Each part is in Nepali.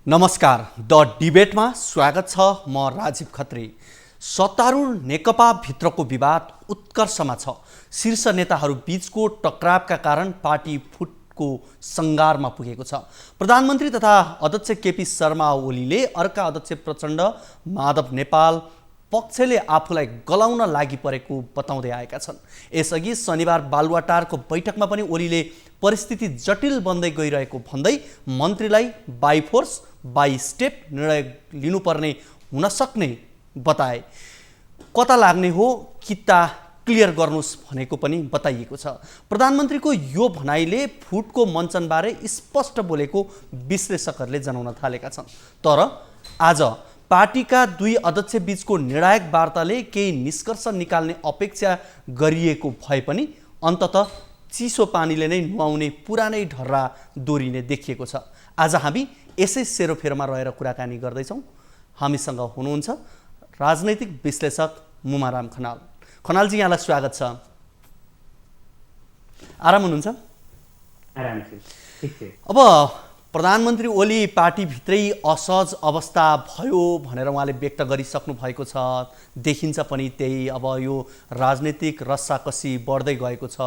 नमस्कार, द डिबेटमा स्वागत छ। म राजीव खत्री। सत्तारूढ नेकपा भित्रको विवाद उत्कर्षमा छ। शीर्ष नेताहरू बीचको टकरावका कारण पार्टी फुटको सङ्घारमा पुगेको छ। प्रधानमन्त्री तथा अध्यक्ष केपी शर्मा ओलीले अर्का अध्यक्ष प्रचण्ड, माधव नेपाल पक्षले आफूलाई गलाउन लागि परेको बताउँदै आएका छन्। यसअघि शनिबार बालुवाटारको बैठकमा पनि ओलीले परिस्थिति जटिल बन्दै गइरहेको भन्दै मन्त्रीलाई बाई फोर्स बाई स्टेप निर्णय लिनुपर्ने हुन सक्ने बताए। कता लाग्ने हो किता क्लियर गर्नुस् भनेको पनि बताइएको छ। प्रधानमन्त्रीको यो भनाइले फुटको मञ्चनबारे स्पष्ट बोलेको विश्लेषकहरूले जनाउन थालेका छन्। तर आज पार्टीका दुई अध्यक्ष बीचको निर्णायक वार्ताले केही निष्कर्ष निकाल्ने अपेक्षा गरिएको भए पनि अन्ततः चिसो पानीले नै नुहाउने पुरानै ढर्रा दोहोरिने देखिएको छ। आज हामी यसै सेरोफेरोमा रहेर कुराकानी गर्दैछौँ। हामीसँग हुनुहुन्छ राजनैतिक विश्लेषक मुमाराम खनाल। खनालजी, यहाँलाई स्वागत छ। आराम हुनुहुन्छ? आराम छु, ठीक छ। अब प्रधानमन्त्री ओली पार्टीभित्रै असहज अवस्था भयो भनेर उहाँले व्यक्त गरिसक्नु भएको छ। देखिन्छ पनि त्यही। अब यो राजनीतिक रस्साकसी बढ्दै गएको छ।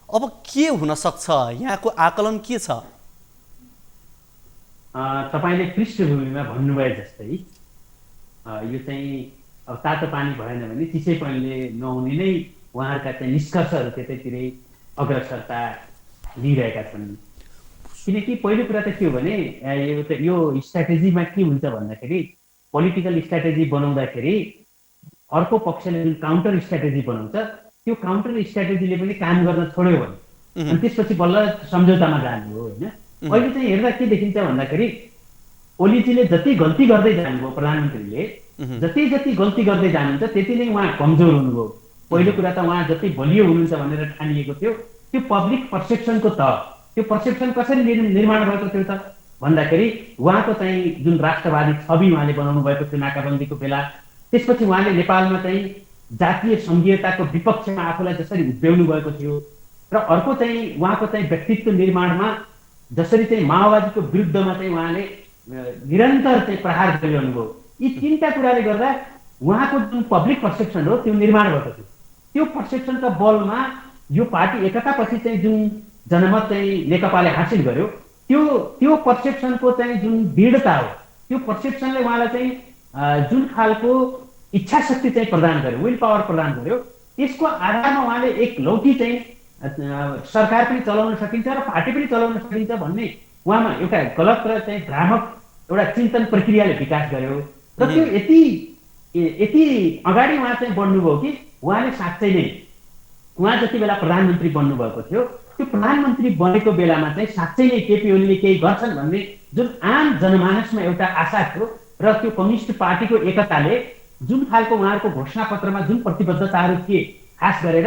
अब के हुन सक्छ? यहाँको आकलन के छ? तपाईले पृष्ठभूमिमा भन्नुभए जस्तै यो चाहिँ अब तातो पानी भएन भने चिसै पानीले नुहाउने नै उहाँहरूका चाहिँ निष्कर्षहरू त्यतैतिरै अग्रसरता लिइरहेका छन्। किनकि पहिलो कुरा त के हो भने यो स्ट्राटेजीमा के हुन्छ भन्दाखेरि पोलिटिकल स्ट्राटेजी बनाउँदाखेरि अर्को पक्षले जुन काउन्टर स्ट्राटेजी बनाउँछ त्यो काउन्टर स्ट्राटेजीले पनि काम गर्न छोड्यो भने अनि त्यसपछि बल्ल सम्झौतामा जानु हो होइन। अहिले चाहिँ हेर्दा के देखिन्छ भन्दाखेरि ओलीजीले जति गल्ती गर्दै जानुभयो, प्रधानमन्त्रीले जति गल्ती गर्दै जानुहुन्छ त्यति नै उहाँ कमजोर हुनुभयो। पहिलो कुरा त उहाँ जति बलियो हुनुहुन्छ भनेर ठानिएको थियो त्यो पब्लिक पर्सेप्सनको त्यो पर्सेप्सन कसरी निर्माण भएको थियो त भन्दाखेरि उहाँको चाहिँ जुन राष्ट्रवादी छवि उहाँले बनाउनु भएको थियो नाकाबन्दीको बेला, त्यसपछि उहाँले नेपालमा चाहिँ जातीय सङ्घीयताको विपक्षमा आफूलाई जसरी उभ्याउनु भएको थियो र अर्को चाहिँ उहाँको चाहिँ व्यक्तित्व निर्माणमा जसरी चाहिँ माओवादीको विरुद्धमा चाहिँ उहाँले निरन्तर चाहिँ प्रहार गरिरहनु भयो। यी तीनटा कुराले गर्दा उहाँको जुन पब्लिक पर्सेप्सन हो त्यो निर्माण भएको थियो। त्यो पर्सेप्सनका बलमा यो पार्टी एकतापछि चाहिँ जुन जनमत चाहिँ नेकपाले हासिल गर्यो त्यो पर्सेप्सनको चाहिँ जुन दृढता हो त्यो पर्सेप्सनले उहाँलाई चाहिँ जुन खालको इच्छा शक्ति चाहिँ प्रदान गर्यो, विल पावर प्रदान गर्यो, त्यसको आधारमा उहाँले एक लौटी चाहिँ सरकार पनि चलाउन सकिन्छ र पार्टी पनि चलाउन सकिन्छ भन्ने उहाँमा एउटा गलत र चाहिँ भ्रामक एउटा चिन्तन प्रक्रियाले विकास गर्यो र त्यो यति अगाडि उहाँ चाहिँ बढ्नुभयो कि उहाँले साँच्चै नै उहाँ जति बेला प्रधानमन्त्री बन्नुभएको थियो त्यो प्रधानमन्त्री बनेको बेलामा चाहिँ साँच्चै नै केपी ओलीले केही गर्छन् भन्ने जुन आम जनमानसमा एउटा आशा थियो र त्यो कम्युनिस्ट पार्टीको एकताले जुन खालको उहाँहरूको घोषणापत्रमा जुन प्रतिबद्धताहरू थिए खास गरेर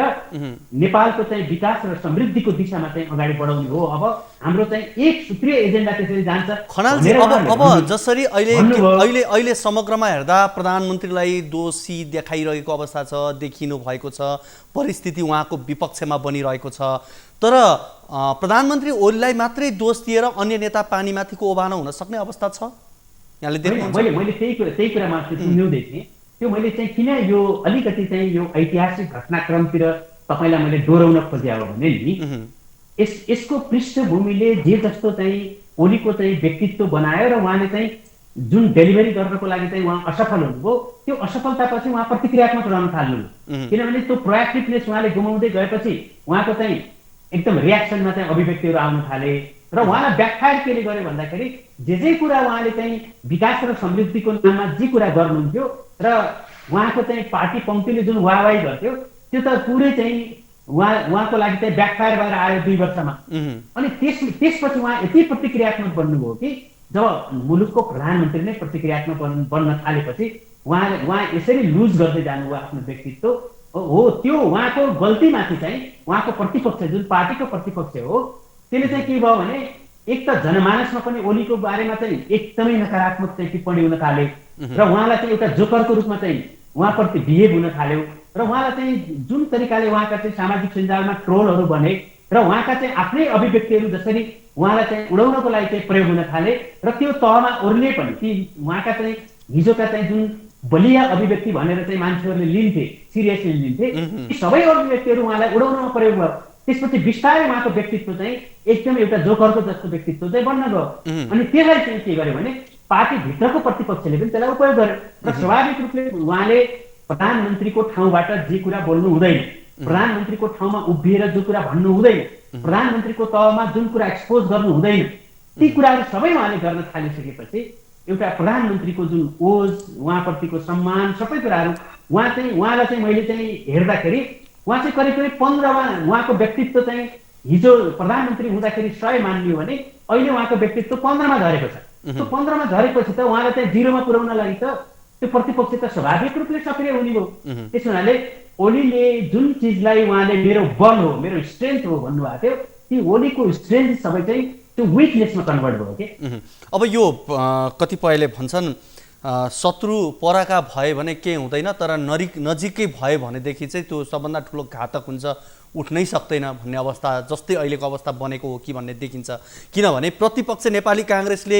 नेपालको चाहिँ विकास र समृद्धिको दिशामा चाहिँ अगाडि बढाउने हो। अब हाम्रो चाहिँ एक सूत्रीय एजेन्डा त्यसरी जान्छ। खनालजी, अब जसरी अहिले समग्रमा हेर्दा प्रधानमन्त्रीलाई दोषी देखाइरहेको अवस्था छ, देखिनु भएको छ, परिस्थिति उहाँको विपक्षमा बनिरहेको छ। तर प्रधानमन्त्री ओलीलाई मात्रै दोष दिएर अन्य नेता पानीमाथिको ओभानो हुन सक्ने अवस्था छ यहाँले देख्नुहुन्छ? मैले त्यही कुरामा सुन्दै थिएँ। त्यो मैले चाहिँ किन यो अलिकति चाहिँ यो ऐतिहासिक घटनाक्रमतिर तपाईँलाई मैले दोहोऱ्याउन खोजे हो भने नि यसको पृष्ठभूमिले जे जस्तो चाहिँ ओलीको चाहिँ व्यक्तित्व बनायो र उहाँले चाहिँ जुन डेलिभरी गर्नको लागि चाहिँ उहाँ असफल हुनुभयो त्यो असफलतापछि उहाँ प्रतिक्रियात्मक रहन थाल्नुभयो। किनभने त्यो प्रोएक्टिभनेस उहाँले गुमाउँदै गएपछि उहाँको चाहिँ एकदम रियाक्सनमा चाहिँ अभिव्यक्तिहरू आउन थाले र उहाँलाई ब्याकफायर केले गर्यो भन्दाखेरि जे कुरा उहाँले चाहिँ विकास र समृद्धिको नाममा जे कुरा गर्नुहुन्थ्यो र उहाँको चाहिँ पार्टी पङ्क्तिले जुन वाहवाही गर्थ्यो त्यो त पुरै चाहिँ उहाँको लागि चाहिँ ब्याकफायर भएर आयो 2 वर्षमा। अनि त्यसपछि उहाँ यति प्रतिक्रियात्मक बन्नुभयो कि जब मुलुकको प्रधानमन्त्री नै प्रतिक्रियात्मक बन्न थालेपछि उहाँ यसरी लुज गर्दै जानुभयो आफ्नो व्यक्तित्व हो। त्यो उहाँको गल्तीमाथि चाहिँ उहाँको प्रतिपक्ष जुन पार्टीको प्रतिपक्ष हो त्यसले चाहिँ के भयो भने एक त जनमानसमा पनि ओलीको बारेमा चाहिँ एकदमै नकारात्मक चाहिँ टिप्पणी हुन थाले र उहाँलाई चाहिँ एउटा जोकरको रूपमा चाहिँ उहाँप्रति बिहेभ हुन थाल्यो र उहाँलाई चाहिँ जुन तरिकाले उहाँका चाहिँ सामाजिक सञ्जालमा ट्रोलहरू बने र उहाँका चाहिँ आफ्नै अभिव्यक्तिहरू जसरी उहाँलाई चाहिँ उडाउनको लागि चाहिँ प्रयोग हुन थाले र त्यो तहमा ओर्ने पनि ती उहाँका चाहिँ हिजोका चाहिँ जुन बलिया अभिव्यक्ति भनेर चाहिँ मान्छेहरूले लिन्थे, सिरियसली लिन्थे, ती सबै अभिव्यक्तिहरू उहाँलाई उडाउनमा प्रयोग भयो। त्यसपछि बिस्तारै उहाँको व्यक्तित्व चाहिँ एकदम एउटा जोकरको जस्तो व्यक्तित्व चाहिँ बन्न गयो। अनि त्यसलाई चाहिँ के गर्यो भने पार्टीभित्रको प्रतिपक्षले पनि त्यसलाई उपयोग गर्यो र स्वाभाविक रूपले उहाँले प्रधानमन्त्रीको ठाउँबाट जे कुरा बोल्नु हुँदैन, प्रधानमन्त्रीको ठाउँमा उभिएर जो कुरा भन्नु हुँदैन, प्रधानमन्त्रीको तहमा जुन कुरा एक्सपोज गर्नु हुँदैन, ती कुराहरू सबै उहाँले गर्न थालिसकेपछि एउटा प्रधानमन्त्रीको जुन ओज, उहाँप्रतिको सम्मान, सबै कुराहरू उहाँलाई चाहिँ मैले चाहिँ हेर्दाखेरि उहाँ चाहिँ करिब करिब 15मा उहाँको व्यक्तित्व चाहिँ हिजो प्रधानमन्त्री हुँदाखेरि 100 मानियो भने अहिले उहाँको व्यक्तित्व 15मा झरेको छ। त्यो 15मा झरेपछि त उहाँलाई चाहिँ 0मा पुर्याउन लागि त त्यो प्रतिपक्ष त स्वाभाविक रूपले सक्रिय हुने भयो। त्यस हुनाले ओलीले जुन चिजलाई उहाँले मेरो बल हो, मेरो स्ट्रेन्थ हो भन्नुभएको थियो, ती ओलीको स्ट्रेन्थ सबै चाहिँ त्यो विकनेसमा कन्भर्ट भयो के। अब यो कतिपयले भन्छन् शत्रु परका भए भने केही हुँदैन, तर नजिकै भए भनेदेखि चाहिँ त्यो सबभन्दा ठुलो घातक हुन्छ, उठ्नै सक्दैन भन्ने अवस्था जस्तै अहिलेको अवस्था बनेको हो कि भन्ने देखिन्छ। किनभने प्रतिपक्ष नेपाली काङ्ग्रेसले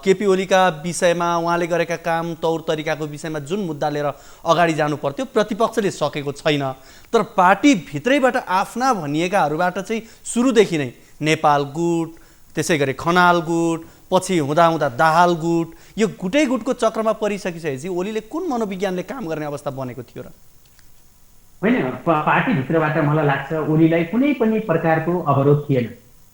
केपी ओलीका विषयमा उहाँले गरेका काम तौर तरिकाको विषयमा जुन मुद्दा लिएर अगाडि जानु पर्थ्यो प्रतिपक्षले सकेको छैन। तर पार्टीभित्रैबाट आफ्ना भनिएकाहरूबाट चाहिँ सुरुदेखि नै नेपाल गुट, त्यसै गरी खनाल गुट, पछि हुँदा दाहाल गुट, यो गुटै गुटको चक्रमा परिसकिसकेपछि ओलीले कुन मनोविज्ञानले काम गर्ने अवस्था बनेको थियो र? होइन, पार्टीभित्रबाट मलाई लाग्छ ओलीलाई कुनै पनि प्रकारको अवरोध थिएन।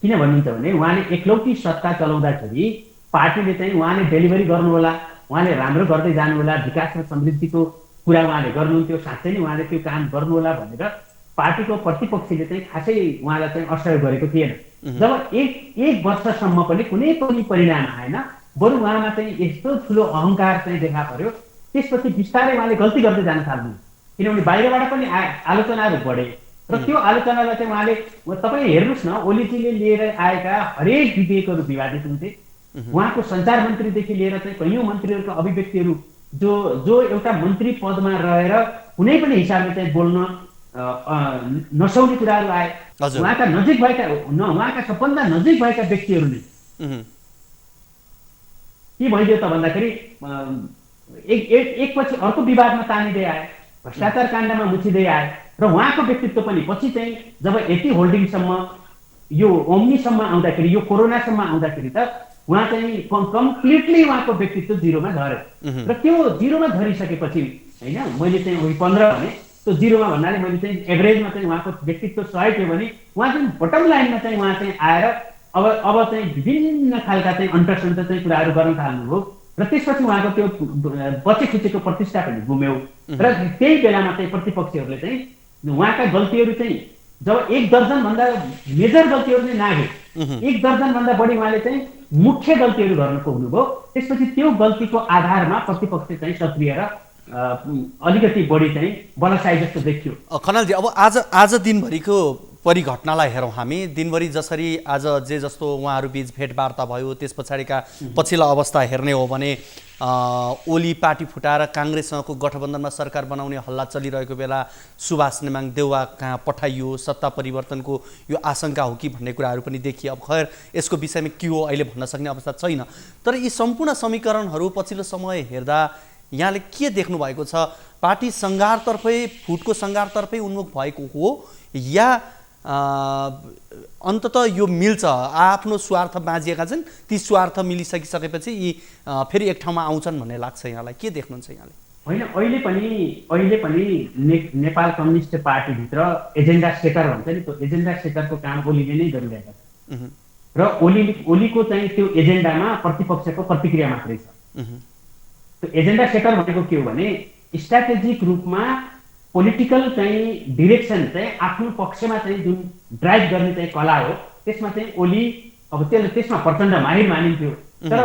किन भन्नुहुन्छ भने उहाँले एकलौटी सत्ता चलाउँदाखेरि पार्टीले चाहिँ उहाँले डेलिभरी गर्नुहोला, उहाँले राम्रो गर्दै जानुहोला, विकास र समृद्धिको कुरा उहाँले गर्नुहुन्थ्यो, साँच्चै नै उहाँले त्यो काम गर्नुहोला भनेर पार्टीको प्रतिपक्षले चाहिँ खासै उहाँलाई चाहिँ असहयोग गरेको थिएन। जब एक वर्षसम्म पनि कुनै पनि परिणाम आएन, बरु उहाँमा चाहिँ यस्तो ठुलो अहङ्कार चाहिँ देखा पर्यो, त्यसपछि बिस्तारै उहाँले गल्ती गर्दै जान थाल्नु। किनभने बाहिरबाट पनि आलोचनाहरू बढे र त्यो आलोचनालाई चाहिँ उहाँले तपाईँ हेर्नुहोस् न, ओलीजीले लिएर आएका हरेक विधेयकहरू विवादित हुन्थे। उहाँको सञ्चार मन्त्रीदेखि लिएर चाहिँ कैयौँ मन्त्रीहरूको अभिव्यक्तिहरू जो एउटा मन्त्री पदमा रहेर कुनै पनि हिसाबले चाहिँ बोल्न नसक्ने कुराहरू आए। उहाँका नजिक भएका उहाँका सबभन्दा नजिक भएका व्यक्तिहरूले के भइदियो त भन्दाखेरि एकपछि अर्को विवादमा तानिँदै आए, भ्रष्टाचार काण्डमा मुछिँदै आए र उहाँको व्यक्तित्व पनि पछि चाहिँ जब यति होल्डिङसम्म, यो ओम्नीसम्म आउँदाखेरि, यो कोरोनासम्म आउँदाखेरि त उहाँ चाहिँ कम्प्लिटली उहाँको व्यक्तित्व 0मा झर्यो। र त्यो 0मा झरिसकेपछि होइन, मैले चाहिँ 15 भने त्यो 0मा भन्नाले मैले चाहिँ एभरेजमा चाहिँ उहाँको व्यक्तित्व 100 थियो भने उहाँ चाहिँ बटम लाइनमा चाहिँ उहाँ चाहिँ आएर अब चाहिँ विभिन्न खालका चाहिँ अन्तरसन्त चाहिँ कुराहरू गर्न थाल्नुभयो र त्यसपछि उहाँको त्यो बचे खुचेको प्रतिष्ठा पनि गुम्यो। र त्यही बेलामा चाहिँ प्रतिपक्षीहरूले चाहिँ उहाँका गल्तीहरू चाहिँ जब 1 दर्जनभन्दा मेजर गल्तीहरू चाहिँ नागे, 1 दर्जनभन्दा बढी उहाँले चाहिँ मुख्य गल्तीहरू गर्न पुग्नुभयो। त्यसपछि त्यो गल्तीको आधारमा प्रतिपक्ष चाहिँ सक्रिय र अलिकति बढी चाहिँ बलशाही जस्तो देखियो। खनालजी, अब आज दिनभरिको परिघटनालाई हेरौँ हामी। दिनभरि जसरी आज जे जस्तो उहाँहरू बीच भेटवार्ता भयो, त्यस पछाडिका पछिल्लो अवस्था हेर्ने हो भने ओली पार्टी फुटाएर काङ्ग्रेससँगको गठबन्धनमा सरकार बनाउने हल्ला चलिरहेको बेला सुभाष नेमाङ देउवा कहाँ पठाइयो, सत्ता परिवर्तनको यो आशंका हो कि भन्ने कुराहरू पनि देखिए। अब खैर यसको विषयमा के हो अहिले भन्न सक्ने अवस्था छैन। तर यी सम्पूर्ण समीकरणहरू पछिल्लो समय हेर्दा यहाँले के देख्नु भएको छ? पार्टी सङ्घारतर्फै, फुटको सङ्घारतर्फै उन्मुख भएको हो या अन्ततः यो मिल्छ? आफ्नो स्वार्थ बाँझिएका छन्, ती स्वार्थ मिलिसकिसकेपछि यी फेरि एक ठाउँमा आउँछन् भन्ने लाग्छ यहाँलाई? के देख्नुहुन्छ यहाँले? होइन, अहिले पनि नेपाल कम्युनिस्ट पार्टीभित्र एजेन्डा सेटर भन्छ नि, त्यो एजेन्डा सेटरको काम ओलीले नै गरिरहेका छन् र ओलीको चाहिँ त्यो एजेन्डामा प्रतिपक्षको प्रतिक्रिया मात्रै छ। त्यो एजेन्डा सेटर भनेको के हो भने स्ट्राटेजिक रूपमा पोलिटिकल चाहिँ डिरेक्सन चाहिँ आफ्नो पक्षमा चाहिँ जुन ड्राइभ गर्ने चाहिँ कला हो, त्यसमा चाहिँ ओली अब त्यसमा प्रचण्ड माहिर मानिन्थ्यो। तर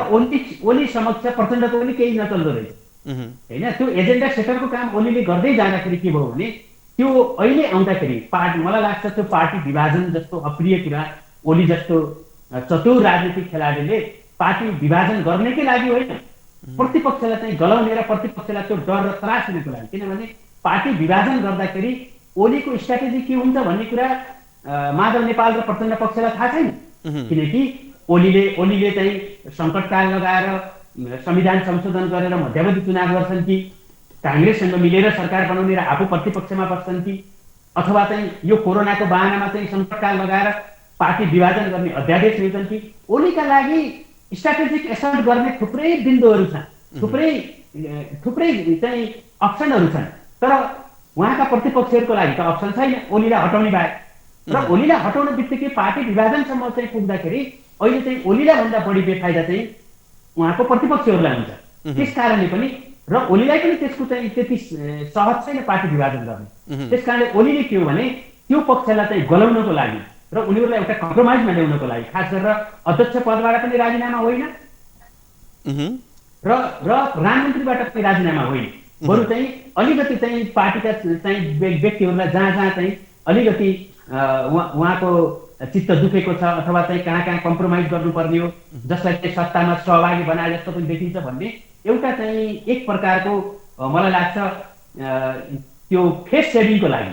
ओली समक्ष प्रचण्डको पनि केही नचल्दो रहेछ होइन। त्यो एजेन्डा सेटरको काम ओलीले गर्दै जाँदाखेरि के भयो भने त्यो अहिले आउँदाखेरि पार्टी, मलाई लाग्छ त्यो पार्टी विभाजन जस्तो अप्रिय कुरा ओली जस्तो चतुर राजनीतिक खेलाडीले पार्टी विभाजन गर्नकै लागि होइन, प्रतिपक्षलाई चाहिँ गलाउने र प्रतिपक्षलाई त्यो डर र त्रास दिनको लागि। किनभने पार्टी विभाजन गर्दाखेरि ओलीको स्ट्राटेजी के हुन्छ भन्ने कुरा माधव नेपाल र प्रचण्ड पक्षलाई थाहा छैन। किनकि ओलीले चाहिँ सङ्कटकाल लगाएर संविधान संशोधन गरेर मध्यावधि चुनाव गर्छन् कि काङ्ग्रेससँग मिलेर सरकार बनाउने र आफू प्रतिपक्षमा बस्छन् कि अथवा चाहिँ यो कोरोनाको बहानामा चाहिँ सङ्कटकाल लगाएर पार्टी विभाजन गर्ने अध्यादेश ल्याउँछन् कि ओलीका लागि स्ट्राटेजिक एसर्ट गर्ने थुप्रै बिन्दुहरू छन्, थुप्रै चाहिँ अप्सनहरू छन्। तर उहाँका प्रतिपक्षहरूको लागि त अप्सन छैन ओलीलाई हटाउने बाहेक। र ओलीलाई हटाउन बित्तिकै पार्टी विभाजनसम्म चाहिँ पुग्दाखेरि अहिले चाहिँ ओलीलाई भन्दा बढी बेफाइदा चाहिँ उहाँको प्रतिपक्षहरूलाई हुन्छ। त्यस कारणले पनि र ओलीलाई पनि त्यसको चाहिँ त्यति सहज छैन पार्टी विभाजन गर्ने। त्यस कारणले ओलीले के हो भने त्यो पक्षलाई चाहिँ गलाउनको लागि र उनीहरूलाई एउटा कम्प्रोमाइजमा ल्याउनको लागि खास गरेर अध्यक्ष पदबाट पनि राजीनामा होइन र प्रधानमन्त्रीबाट पनि राजीनामा होइन, बरु चाहिँ अलिकति चाहिँ पार्टीका चाहिँ व्यक्तिहरूलाई जहाँ चाहिँ अलिकति उहाँको चित्त दुखेको छ अथवा चाहिँ कहाँ कम्प्रोमाइज गर्नुपर्ने हो, जसलाई चाहिँ सत्तामा सहभागी बनाए जस्तो पनि देखिन्छ भन्ने एउटा चाहिँ एक प्रकारको मलाई लाग्छ त्यो फेस सेभिङको लागि,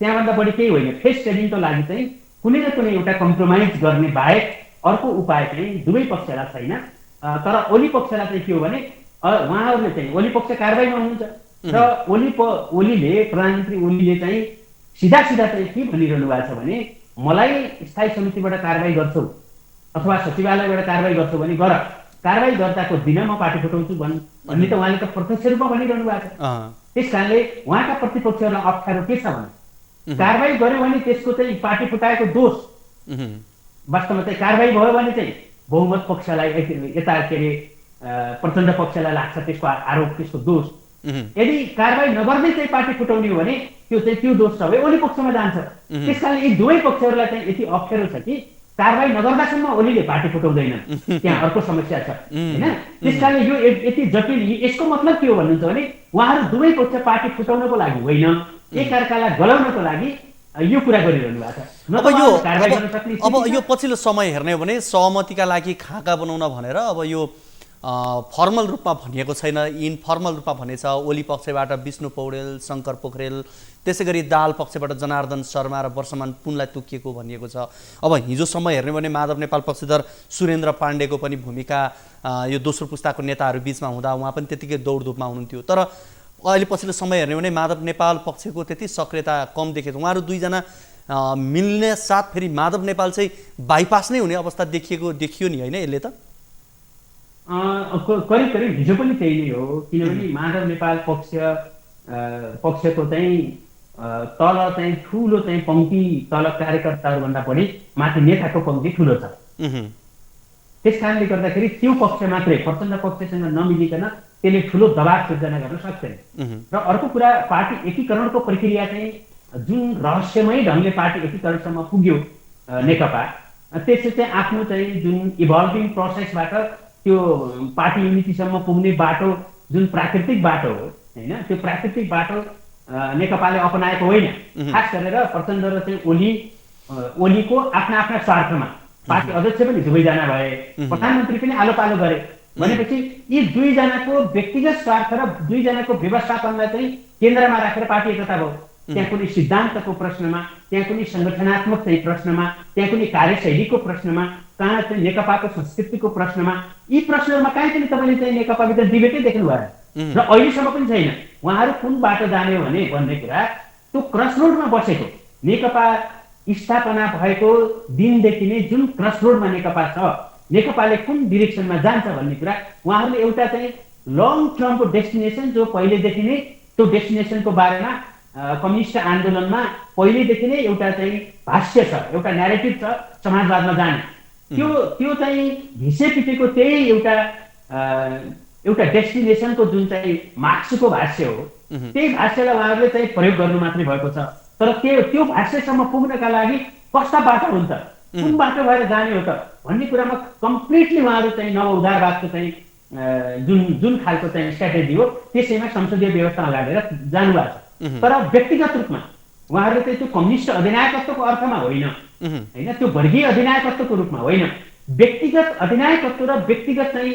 त्यहाँभन्दा बढी केही होइन। फेस सेभिङको लागि चाहिँ कुनै न कुनै एउटा कम्प्रोमाइज गर्ने बाहेक अर्को उपाय चाहिँ दुवै पक्षलाई छैन। तर ओली पक्षलाई चाहिँ के हो भने उहाँहरूले चाहिँ ओली पक्ष कारबाहीमा हुनुहुन्छ र ओलीले प्रधानमन्त्री ओलीले चाहिँ सिधा चाहिँ के भनिरहनु भएको छ भने मलाई स्थायी समितिबाट कारबाही गर्छौ अथवा सचिवालयबाट कारबाही गर्छौ भने गर, कारबाही गर्दाको दिन म पार्टी फुटाउँछु भन्ने त उहाँले त प्रत्यक्ष रूपमा भनिरहनु भएको छ। त्यस कारणले उहाँका प्रतिपक्षहरूलाई अप्ठ्यारो के छ भने कारबाही गर्यो भने त्यसको चाहिँ पार्टी फुटाएको दोष वास्तवमा चाहिँ कारबाही भयो भने चाहिँ बहुमत पक्षलाई यता के अरे प्रचण्ड पक्षलाई लाग्छ त्यसको आरोप, त्यसको दोष। यदि कारबाही नगर्दै चाहिँ पार्टी फुटाउने हो भने त्यो दोष सबै ओली पक्षमा जान्छ। त्यस कारणले यी दुवै पक्षहरूलाई चाहिँ यति अप्ठ्यारो छ कि कारबाही नगर्दासम्म ओलीले पार्टी फुटाउँदैनन्, त्यहाँ अर्को समस्या छ होइन। त्यस कारणले यो यति जटिल, यसको मतलब के हो भन्नुहुन्छ भने उहाँहरू दुवै पक्ष पार्टी फुटाउनको लागि होइन, एकअर्कालाई गलाउनको लागि यो कुरा गरिरहनु भएको छ। अब यो पछिल्लो समय हेर्ने हो भने सहमतिका लागि खाका बनाउन भनेर अब यो फर्मल रूपमा भनिएको छैन, इनफर्मल रूपमा भनेछ। ओली पक्षबाट विष्णु पौडेल, शङ्कर पोखरेल, त्यसै गरी दाल पक्षबाट जनार्दन शर्मा र वर्षमान पुनलाई तोकिएको भनिएको छ। अब हिजोसम्म हेर्ने भने माधव नेपाल पक्षधर सुरेन्द्र पाण्डेको पनि भूमिका यो दोस्रो पुस्ताको नेताहरू बिचमा हुँदा उहाँ पनि त्यतिकै दौडधुपमा हुनुहुन्थ्यो। तर अहिले पछिल्लो समय हेर्ने भने माधव नेपाल पक्षको त्यति सक्रियता कम देखेको, उहाँहरू दुईजना मिल्ने साथ फेरि माधव नेपाल चाहिँ बाइपास नै हुने अवस्था देखियो नि होइन यसले त? करिब हिजो पनि त्यही नै हो, किनभने माधव नेपाल पक्षको चाहिँ तल चाहिँ ठुलो चाहिँ पङ्क्ति, तल कार्यकर्ताहरूभन्दा बढी माथि नेताको पङ्क्ति ठुलो छ। त्यस कारणले गर्दाखेरि त्यो पक्ष मात्रै प्रचण्ड पक्षसँग नमिलिकन त्यसले ठुलो दबाव सिर्जना गर्न सक्दैन। र अर्को कुरा पार्टी एकीकरणको प्रक्रिया चाहिँ जुन रहस्यमय ढङ्गले पार्टी एकीकरणसम्म पुग्यो नेकपा, त्यसले चाहिँ आफ्नो चाहिँ जुन इभल्भिङ प्रोसेसबाट त्यो पार्टी युनिटीसम्म पुग्ने बाटो जुन प्राकृतिक बाटो हो होइन, त्यो प्राकृतिक बाटो नेकपाले अपनाएको होइन। खास गरेर प्रचण्ड र चाहिँ ओलीको आफ्ना स्वार्थमा पार्टी अध्यक्ष पनि दुवैजना भए, प्रधानमन्त्री पनि आलो पालो गरे भनेपछि यी दुईजनाको व्यक्तिगत स्वार्थ र दुईजनाको व्यवस्थापनलाई चाहिँ केन्द्रमा राखेर पार्टी एकता भयो। त्यहाँ कुनै सिद्धान्तको प्रश्नमा, त्यहाँ कुनै सङ्गठनात्मक चाहिँ प्रश्नमा, त्यहाँ कुनै कार्यशैलीको प्रश्नमा, कहाँ चाहिँ नेकपाको संस्कृतिको प्रश्नमा, यी प्रश्नहरूमा कहीँ पनि तपाईँले चाहिँ नेकपाभित्र डिबेटै देख्नु भएन र अहिलेसम्म पनि छैन। उहाँहरू कुन बाटो जाने हो भने भन्ने कुरा त्यो क्रसरोडमा बसेको, नेकपा स्थापना भएको दिनदेखि नै जुन क्रसरोडमा नेकपा छ, नेकपाले कुन डिरेक्सनमा जान्छ भन्ने कुरा उहाँहरूले एउटा चाहिँ लङ टर्मको डेस्टिनेसन, जो पहिलेदेखि नै त्यो डेस्टिनेसनको बारेमा कम्युनिस्ट आन्दोलनमा पहिलेदेखि नै एउटा चाहिँ भाष्य छ, एउटा न्यारेटिभ छ समाजवादमा जाने, त्यो चाहिँ घिसेपिटेको त्यही एउटा डेस्टिनेसनको जुन चाहिँ मार्क्सको भाष्य हो, त्यही भाष्यलाई उहाँहरूले चाहिँ प्रयोग गर्नु मात्रै भएको छ। तर त्यो भाष्यसम्म पुग्नका लागि कस्ता बाटो हुन्छ, कुन बाटो भएर जाने हो त भन्ने कुरामा कम्प्लिटली उहाँहरू चाहिँ नवउदारवादको चाहिँ जुन खालको चाहिँ स्ट्राटेजी हो त्यसैमा संसदीय व्यवस्था अगाडेर जानुभएको छ। तर व्यक्तिगत रूपमा उहाँहरूले चाहिँ त्यो कम्युनिस्ट अधिनायकत्वको अर्थमा होइन, त्यो वर्गीय अधिनायकत्वको रूपमा होइन, व्यक्तिगत अधिनायकत्व र व्यक्तिगत चाहिँ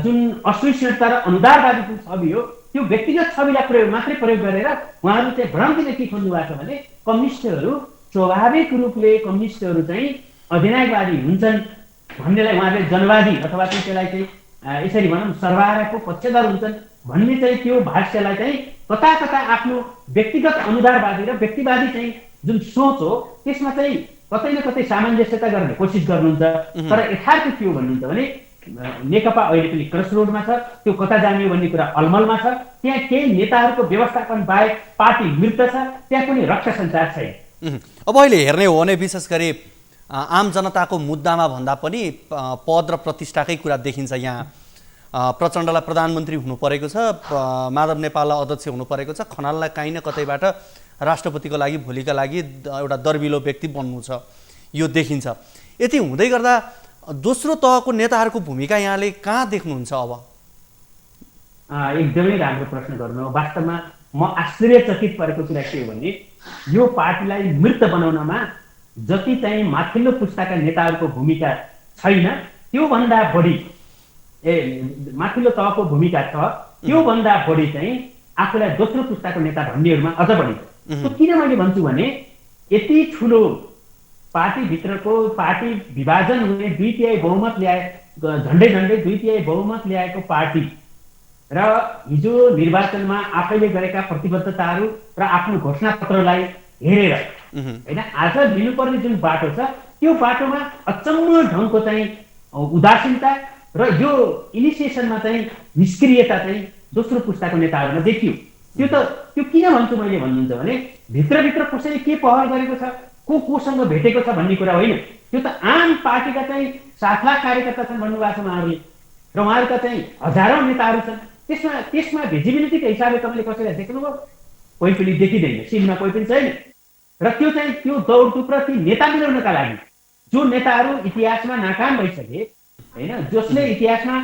जुन असहिष्णुता र अनुदारवादी जुन छवि हो त्यो व्यक्तिगत छविलाई मात्रै प्रयोग गरेर उहाँहरू चाहिँ भ्रम दिन के खोज्नु भएको छ भने कम्युनिस्टहरू स्वाभाविक रूपले कम्युनिस्टहरू चाहिँ अधिनायकवादी हुन्छन् भन्नेलाई उहाँले जनवादी अथवा चाहिँ त्यसलाई चाहिँ यसरी भनौँ सर्वहाराको पक्षधर हुन्छन् भन्ने चाहिँ त्यो भाष्यलाई चाहिँ कता कता आफ्नो व्यक्तिगत अनुदारवादी र व्यक्तिवादी चाहिँ जुन सोच हो त्यसमा चाहिँ कतै न कतै सामञ्जस्यता गर्ने कोसिस गर्नुहुन्छ। तर यथार्थ के हो भन्नुहुन्छ भने नेकपा अहिले पनि क्रस रोडमा छ, त्यो कता जाने भन्ने कुरा अलमलमा छ। त्यहाँ केही नेताहरूको व्यवस्थापन बाहेक पार्टी मृत छ, त्यहाँ कुनै रक्त सञ्चार छैन। अब अहिले हेर्ने हो भने विशेष गरी आम जनताको मुद्दामा भन्दा पनि पद र प्रतिष्ठाकै कुरा देखिन्छ। यहाँ प्रचण्डलाई प्रधानमन्त्री हुनु परेको छ, माधव नेपाललाई अध्यक्ष हुनु परेको छ, खनाललाई काहीँ न कतैबाट राष्ट्रपतिको लागि भोलिका लागि एउटा दर्बिलो व्यक्ति बन्नु छ, यो देखिन्छ। यति हुँदै गर्दा दोस्रो तहको नेताहरूको भूमिका यहाँले कहाँ देख्नुहुन्छ? अब एकदमै राम्रो प्रश्न गर्नु। वास्तवमा म आश्चर्यचकित परेको कुरा के हो भने यो पार्टीलाई मृत बनाउनमा जति चाहिँ माथिल्लो पुस्ताका नेताहरूको भूमिका छैन त्योभन्दा बढी माथिल्लो तहको भूमिका छ, त्योभन्दा बढी चाहिँ आफूलाई दोस्रो पुस्ताको नेता भन्नेहरूमा अझ बढी छ। किन मैले भन्छु भने यति ठुलो पार्टीभित्रको पार्टी विभाजन हुने 2/3 बहुमत ल्याए, झन्डै 2/3 बहुमत ल्याएको पार्टी र हिजो निर्वाचनमा आफैले गरेका प्रतिबद्धताहरू र आफ्नो घोषणापत्रलाई हेरेर होइन आज लिनुपर्ने जुन बाटो छ त्यो बाटोमा अचम्म ढङ्गको चाहिँ उदासीनता र यो इनिसिएसनमा चाहिँ निष्क्रियता चाहिँ दोस्रो पुस्ताको नेताहरूमा देखियो। त्यो किन भन्छु मैले भन्नुहुन्छ भने भित्रभित्र कसैले के पहल गरेको छ, कोसँग भेटेको छ भन्ने कुरा होइन। त्यो त आम पार्टीका चाहिँ 7 लाख कार्यकर्ता छन् भन्नुभएको छ उहाँहरूले र उहाँहरूका चाहिँ हजारौँ नेताहरू छन्। त्यसमा भिजिबिलिटीको हिसाबले तपाईँले कसैलाई देख्नुभयो? कोही पनि देखिँदैन, सिनमा कोही पनि छैन। र त्यो दौडधुप र ती नेता मिलाउनका लागि जो नेताहरू इतिहासमा नाकाम भइसके होइन, जसले इतिहासमा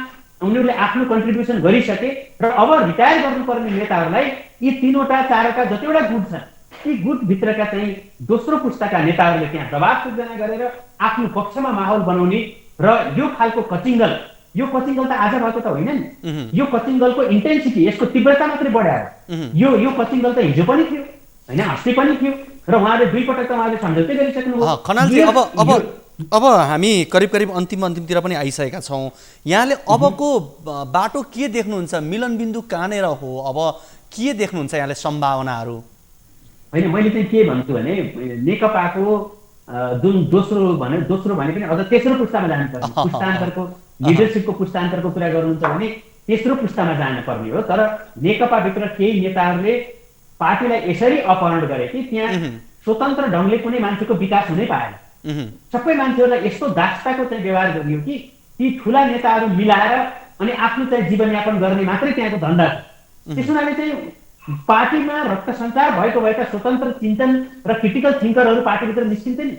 उनीहरूले आफ्नो कन्ट्रिब्युसन गरिसके र अब रिटायर गर्नुपर्ने नेताहरूलाई यी 3वटा 4वटा जतिवटा गुट छन् ती गुटभित्रका चाहिँ दोस्रो पुस्ताका नेताहरूले त्यहाँ दबाब सृजना गरेर आफ्नो पक्षमा माहौल बनाउने र यो खालको कचिङ्गल, यो कचिङ्गल त आज भएको त होइन नि। यो कचिङ्गलको इन्टेन्सिटी, यसको तीव्रता मात्रै बढायो। यो कचिङ्गल त हिजो पनि थियो होइन, अस्ति पनि थियो र उहाँले 2 पटक त उहाँले सम्झौतै गरिसक्नुभयो। खनालजी अब हामी करिब अन्तिमतिर पनि आइसकेका छौँ। यहाँले अबको बाटो के देख्नुहुन्छ? मिलनबिन्दु कहाँनिर हो? अब के देख्नुहुन्छ यहाँले सम्भावनाहरू? होइन, मैले चाहिँ के भन्छु भने नेकपाको जुन दोस्रो भने पनि अझ तेस्रो पुस्तामा जानुपर्ने, पुस्तान्तरको लिडरसिपको पुस्तान्तरको कुरा गर्नुहुन्छ भने तेस्रो पुस्तामा जानुपर्ने हो। तर नेकपाभित्र केही नेताहरूले पार्टीलाई यसरी अपहरण गरे कि त्यहाँ स्वतन्त्र ढङ्गले कुनै मान्छेको विकास हुनै पाएन। सबै मान्छेहरूलाई यस्तो दास्ताको चाहिँ व्यवहार गरियो कि ती ठुला नेताहरू मिलाएर अनि आफ्नो चाहिँ जीवनयापन गर्ने मात्रै त्यहाँको धन्दा छ। त्यस हुनाले चाहिँ पार्टीमा रक्त सञ्चार भएको भएका स्वतन्त्र चिन्तन र क्रिटिकल थिङ्करहरू पार्टीभित्र निस्किन्छन् नि।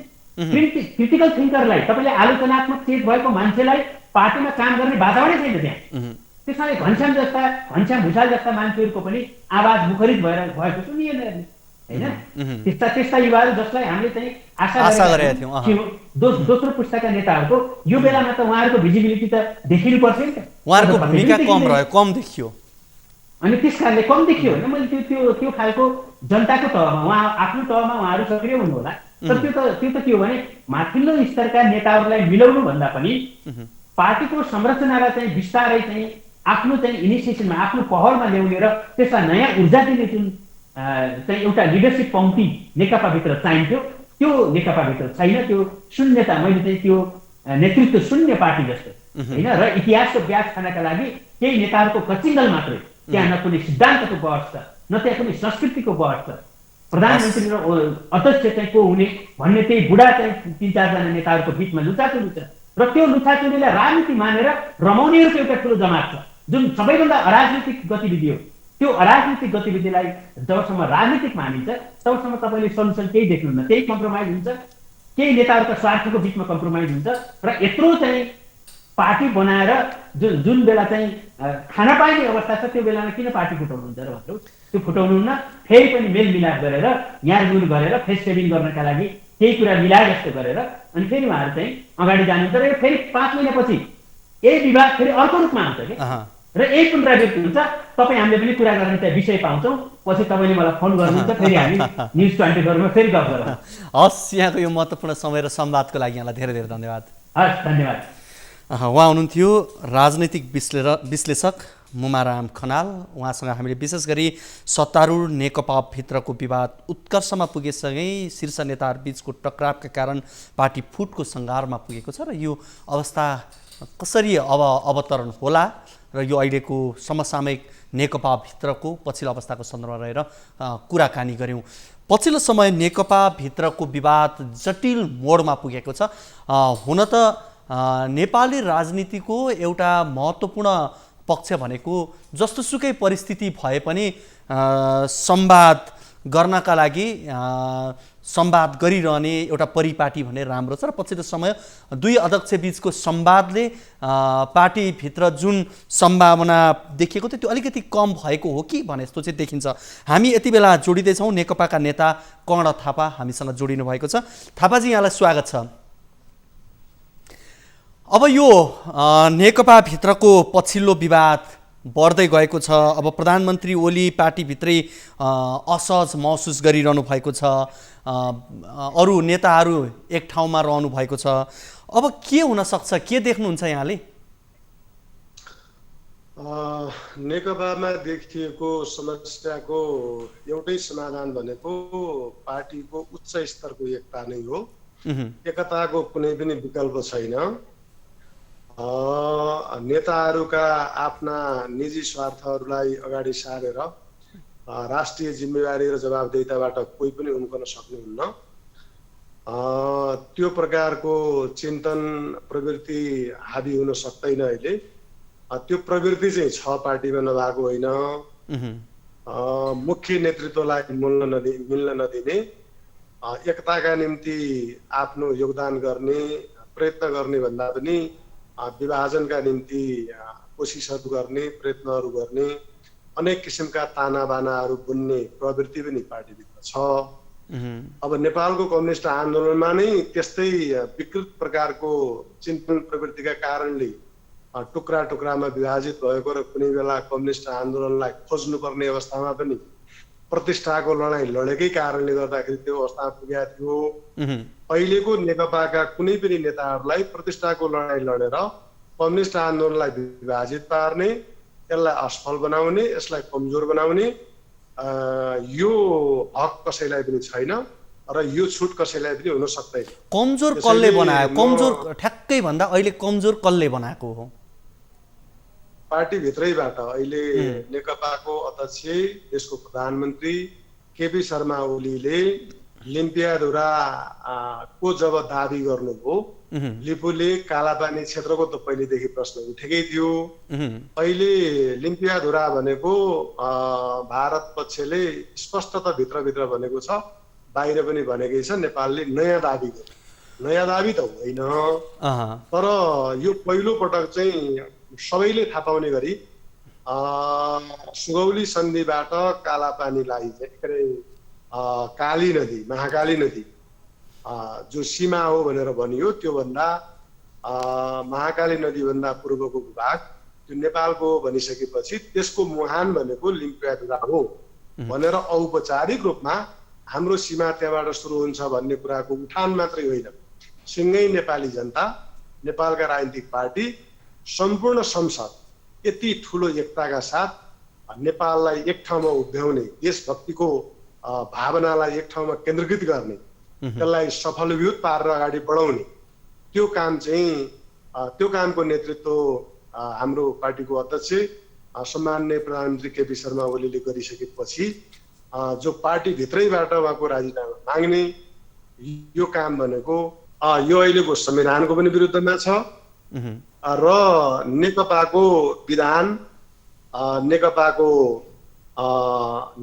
क्रिटिकल थिङ्करलाई तपाईँले आलोचनात्मक चेत भएको मान्छेलाई पार्टीमा काम गर्ने वातावरणै छैन त्यहाँ। त्यसैले घनश्याम भुषाल जस्ता मान्छेहरूको पनि आवाज मुखरित भएको सुनिएन होइन। त्यस्ता युवाहरू जसलाई हामीले चाहिँ आशा गरेका थियौँ दोस्रो पुस्ताका नेताहरूको यो बेलामा त उहाँहरूको भिजिबिलिटी त देखिनु पर्छ नि त। उहाँहरूको भूमिका कम देखियो अनि त्यस कारणले कम देखियो होइन। मैले त्यो खालको जनताको तहमा उहाँ आफ्नो तहमा उहाँहरू सक्रिय हुनु होला। तर त्यो त के हो भने माथिल्लो स्तरका नेताहरूलाई मिलाउनु भन्दा पनि पार्टीको संरचनालाई चाहिँ बिस्तारै चाहिँ आफ्नो चाहिँ इनिसिएसनमा आफ्नो पहलमा ल्याउने र त्यसलाई नयाँ ऊर्जा दिने जुन चाहिँ एउटा लिडरसिप पङ्क्ति नेकपाभित्र चाहिन्थ्यो त्यो नेकपाभित्र छैन। त्यो शून्यता, मैले चाहिँ त्यो नेतृत्व शून्य पार्टी जस्तो होइन र इतिहासको ब्याज खानका लागि केही नेताहरूको कचिङ्गल मात्रै, त्यहाँ न कुनै सिद्धान्तको बहस छ न त्यहाँ कुनै संस्कृतिको बहस छ। प्रधानमन्त्री र अध्यक्ष चाहिँ को हुने भन्ने त्यही बुढा चाहिँ 3-4 जना नेताहरूको बिचमा लुचाचुरी छ र त्यो लुचाचुरीलाई राजनीति मानेर रमाउनेहरूको एउटा ठुलो जमात छ जुन सबैभन्दा अराजनीतिक गतिविधि हो। त्यो अराजनीतिक गतिविधिलाई जबसम्म राजनीतिक मानिन्छ तबसम्म तपाईँले सल्युसन केही देख्नुहुन्न। त्यही कम्प्रोमाइज हुन्छ, केही नेताहरूका स्वार्थको बिचमा कम्प्रोमाइज हुन्छ र यत्रो चाहिँ पार्टी बनाएर जुन बेला चाहिँ खान पाइने अवस्था छ त्यो बेलामा किन पार्टी फुटाउनुहुन्छ र भन्नु? त्यो फुटाउनुहुन्न। फेरि पनि मेलमिलाप गरेर याँडुल गरेर फेस सेभिङ गर्नका लागि केही कुरा मिलाए जस्तो गरेर अनि फेरि उहाँहरू चाहिँ अगाडि जानुहुन्छ र फेरि 5 महिनापछि यही विवाद फेरि अर्को रूपमा आउँछ कि र यही पुनरावृत्ति हुन्छ। तपाईँ हामीले पनि कुरा गर्ने त्यहाँ विषय पाउँछौँ, पछि तपाईँले मलाई फोन गर्नुहुन्छ, फेरि हामी न्युज 24 फेरि गफ गरौँ। हस्, यहाँको यो महत्त्वपूर्ण समय र संवादको लागि यहाँलाई धेरै धेरै धन्यवाद। हस्, धन्यवाद। उहाँ हुनुहुन्थ्यो राजनैतिक विश्लेषक मुमाराम खनाल। उहाँसँग हामीले विशेष गरी सत्तारूढ नेकपाभित्रको विवाद उत्कर्षमा पुगेसँगै शीर्ष नेताहरू बिचको टकरावका कारण पार्टी फुटको सङ्घारमा पुगेको छ र यो अवस्था कसरी अवतरण होला र यो अहिलेको समसामयिक नेकपाभित्रको पछिल्लो अवस्थाको सन्दर्भमा रहेर कुराकानी गऱ्यौँ। पछिल्लो समय नेकपाभित्रको विवाद जटिल मोडमा पुगेको छ। हुन त नेपाली राजनीतिको एउटा महत्त्वपूर्ण पक्ष भनेको जस्तोसुकै परिस्थिति भए पनि संवाद गर्नका लागि संवाद गरिरहने एउटा परिपाटी भने राम्रो छ र पछिल्लो समय दुई अध्यक्ष बिचको संवादले पार्टीभित्र जुन सम्भावना देखिएको थियो त्यो अलिकति कम भएको हो कि भने जस्तो चाहिँ देखिन्छ। हामी यति बेला जोडिँदैछौँ नेकपाका नेता कर्ण थापा हामीसँग जोडिनु भएको छ। थापाजी, यहाँलाई स्वागत छ। अब यो नेकपाभित्रको पछिल्लो विवाद बढ्दै गएको छ। अब प्रधानमन्त्री ओली पार्टीभित्रै असहज महसुस गरिरहनु भएको छ, अरू नेताहरू एक ठाउँमा रहनु भएको छ। अब के हुनसक्छ, के देख्नुहुन्छ यहाँले? नेकपामा देखिएको समस्याको एउटै समाधान भनेको पार्टीको उच्च स्तरको एकता नै हो। एकताको कुनै पनि विकल्प छैन। नेताहरूका आफ्ना निजी स्वार्थहरूलाई अगाडि सारेर राष्ट्रिय जिम्मेवारी र जवाबदेहिताबाट कोही पनि उम्कन सक्नुहुन्न। त्यो प्रकारको चिन्तन प्रवृत्ति हाबी हुन सक्दैन। अहिले त्यो प्रवृत्ति चाहिँ छ, पार्टीमा नभएको होइन। मुख्य नेतृत्वलाई मिल्न नदिने, एकताका निम्ति आफ्नो योगदान गर्ने प्रयत्न गर्ने भन्दा पनि विभाजनका निम्ति कोसिसहरू गर्ने, प्रयत्नहरू गर्ने, अनेक किसिमका तानाबानाहरू बुन्ने प्रवृत्ति पनि पार्टीभित्र छ। अब नेपालको कम्युनिस्ट आन्दोलनमा नै त्यस्तै विकृत प्रकारको चिन्तन प्रवृत्तिका कारणले टुक्रा टुक्रामा विभाजित भएको र कुनै बेला कम्युनिस्ट आन्दोलनलाई खोज्नुपर्ने अवस्थामा पनि प्रतिष्ठाको लडाइँ लडेकै कारणले गर्दाखेरि त्यो अवस्थामा पुगेको थियो। अहिलेको नेकपाका कुनै पनि नेताहरूलाई प्रतिष्ठाको लडाइँ लडेर कम्युनिस्ट आन्दोलनलाई विभाजित पार्ने, यसलाई असफल बनाउने, यसलाई कमजोर बनाउने यो हक कसैलाई पनि छैन र यो छुट कसैलाई पनि हुन सक्दैन। कमजोर कसले बनायो? कमजोर ठ्याक्कै भन्दा अहिले कमजोर कसले बनाएको हो? पार्टीभित्रैबाट अहिले नेकपाको अध्यक्ष, देशको प्रधानमन्त्री केपी शर्मा ओलीले लिम्पियाधुरा को जब दाबी गर्नुभयो, लिपुले कालापानी क्षेत्रको त पहिलेदेखि प्रश्न उठेकै थियो। अहिले लिम्पियाधुरा भनेको भारत पक्षले स्पष्ट त भित्रभित्र भनेको छ, बाहिर पनि भनेकै छ, नेपालले नयाँ दाबी गर्यो। नयाँ दाबी त होइन, तर यो पहिलो पटक चाहिँ सबैले थाहा पाउने गरी सुगौली सन्धिबाट कालापानीलाई काली नदी, महाकाली नदी जो सीमा हो भनेर भनियो, त्योभन्दा महाकाली नदीभन्दा पूर्वको भूभाग त्यो नेपालको भनिसकेपछि त्यसको मुहान भनेको लिम्पियाधुरा हो भनेर औपचारिक रूपमा हाम्रो सीमा त्यहाँबाट सुरु हुन्छ भन्ने कुराको उठान मात्रै होइन, सिङ्गै नेपाली जनता, नेपालका राजनीतिक पार्टी, सम्पूर्ण संसद यति ठुलो एकताका साथ नेपाललाई एक ठाउँमा उभ्याउने, देशभक्तिको भावनालाई एक ठाउँमा केन्द्रीकृत गर्ने, त्यसलाई सफलीभूत पारेर अगाडि बढाउने त्यो काम चाहिँ त्यो कामको नेतृत्व हाम्रो पार्टीको अध्यक्ष सम्माननीय प्रधानमन्त्री केपी शर्मा ओलीले गरिसकेपछि जो पार्टी भित्रैबाट उहाँको राजीनामा माग्ने यो काम भनेको यो अहिलेको संविधानको पनि विरुद्धमा छ र नेकपाको विधान,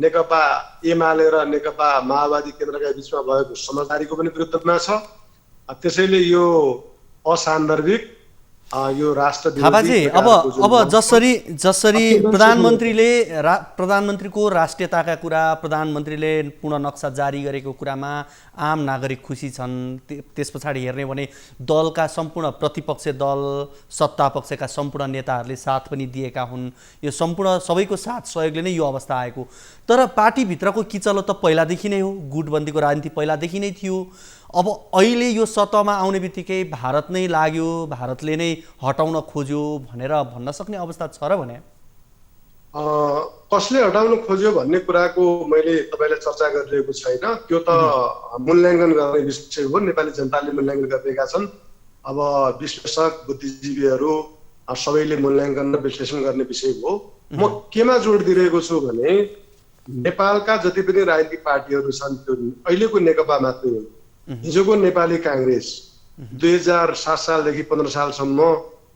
नेकपा एमाले र नेकपा माओवादी केन्द्रका बिचमा भएको समझदारीको पनि विरुद्धमा छ। त्यसैले यो असान्दर्भिक यो राष्ट्र थापाजी अब जसरी प्रधानमन्त्रीको राष्ट्रियताका कुरा, प्रधानमन्त्रीले पूर्ण नक्सा जारी गरेको कुरामा आम नागरिक खुसी छन्। त्यस पछाडि हेर्ने भने दलका सम्पूर्ण प्रतिपक्ष दल, सत्ता पक्षका सम्पूर्ण नेताहरूले साथ पनि दिएका हुन्। यो सम्पूर्ण सबैको साथ सहयोगले नै यो अवस्था आएको। तर पार्टीभित्रको किचलो त पहिलादेखि नै हो, गुटबन्दीको राजनीति पहिलादेखि नै थियो। अब अहिले यो सत्तामा आउने बित्तिकै भारत नै लाग्यो, भारतले नै हटाउन खोज्यो भनेर भन्न सक्ने अवस्था छ र भने? कसले हटाउन खोज्यो भन्ने कुराको मैले तपाईँलाई चर्चा गरिरहेको छैन। त्यो त मूल्याङ्कन गर्ने विषय हो, नेपाली जनताले मूल्याङ्कन गरिरहेका छन्। अब विश्लेषक, बुद्धिजीवीहरू सबैले मूल्याङ्कन र विश्लेषण गर्ने विषय हो। म केमा जोड दिइरहेको छु भने नेपालका जति पनि राजनीतिक पार्टीहरू छन् त्यो अहिलेको नेकपा मात्रै हो। हिजोको नेपाली काङ्ग्रेस 2007 सालदेखि 15 सालसम्म